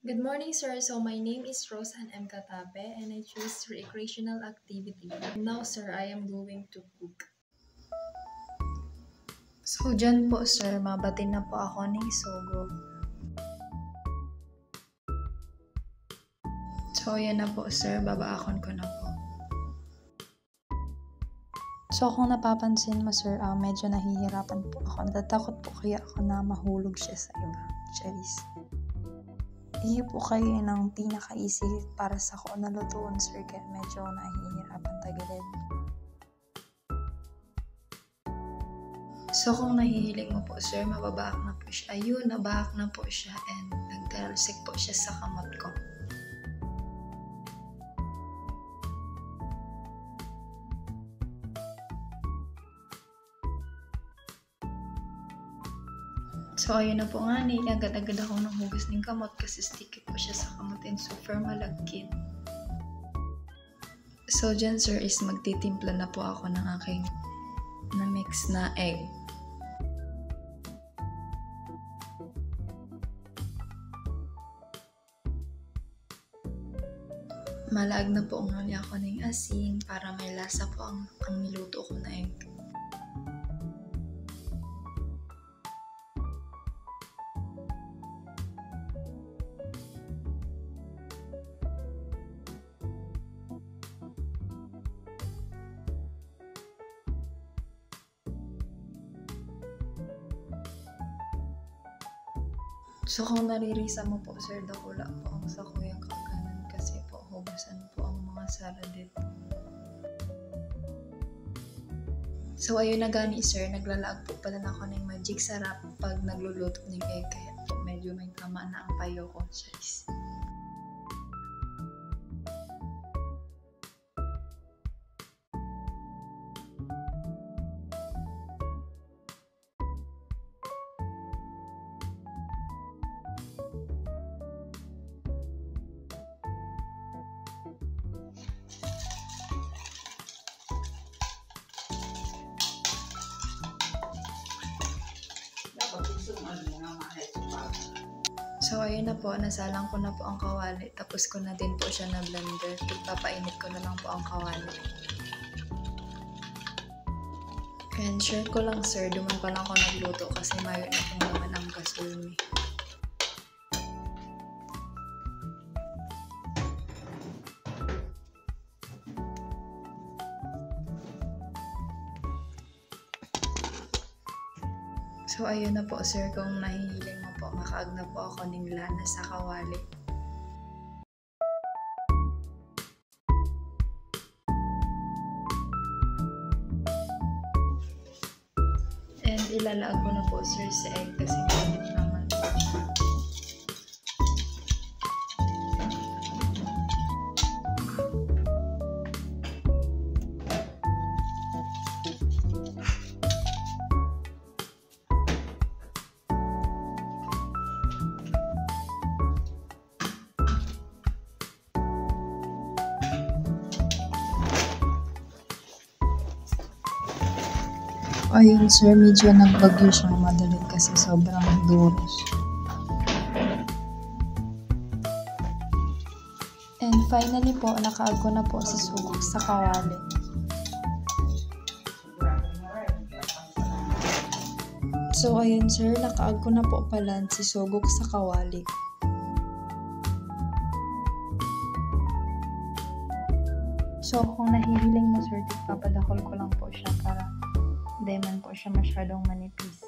Good morning, sir. So my name is Rosan M. Katabe and I choose recreational activity. Now, sir, I am going to cook. So, dyan po, sir, mabatin na po ako ng Sogo. So, yan na po, sir. Babaakon ko na po. So, kung napapansin mo, sir, medyo nahihirapan po ako. Natatakot po kaya ako na mahulog siya sa iba. Charis. Hindi po kayo ng pinaka-easy para sa ko na lutuon, sir, kaya medyo nahihirapan tagilid. So, kung nahihiling mo po, sir, mababaak na po siya. Ayun, nabaak na po siya and nagtalsik po siya sa kamot ko. So, ayun na po nga agad-agad ako ng hugas ng kamot kasi sticky po siya sa kamot and super malagkit. So, dyan, sir, is magtitimpla na po ako ng aking na-mix na egg. Malaag na po ang ako ng asin para may lasa po ang niluto ko na egg. So, kung naririsa mo po, sir, dakula po ang sa kuyang kaganan kasi po hugasan po ang mga saladit. So, ayun na gani, sir, naglalaag po pala na ako ng magic sarap pag nagluluto ng egg kaya po medyo may tama na ang payo ko, sirs. So, ayun na po, nasalang ko na po ang kawali. Tapos ko na din po siya na blender. Ipapainit ko na lang po ang kawali. And share ko lang, sir, duman pa lang ako nagluto kasi mayo na po naman ang gasulmi. So, ayun na po, sir, kung nahihiling mo po, makaag na po ako ng lana sa kawali. And ilalaag ko na po, sir, sa egg kasi mainit naman po siya. Ayun, sir, medyo nagbagyo siyang madalit kasi sobrang duros. And finally po, nakaag ko na po si sugok sa kawali. So, ayun, sir, nakaag ko na po pala si sugok sa kawali. So, kung nahihiling mo, sir, papadakol ko lang po siya para hindi man po siya masyadong manipis.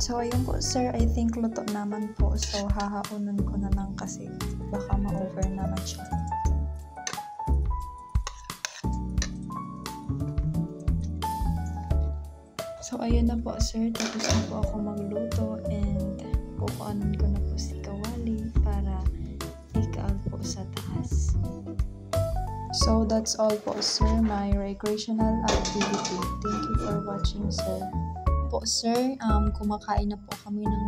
So, ayun po, sir, I think luto naman po. So, hahaunan ko na lang kasi baka ma-over naman siya. So, ayun na po, sir. Tapos na po ako magluto and kukuanan ko na po si kawali para ikaag po sa taas. So, that's all po, sir. My recreational activity. Thank you for watching, sir. Po, sir, kumakain na po kami ng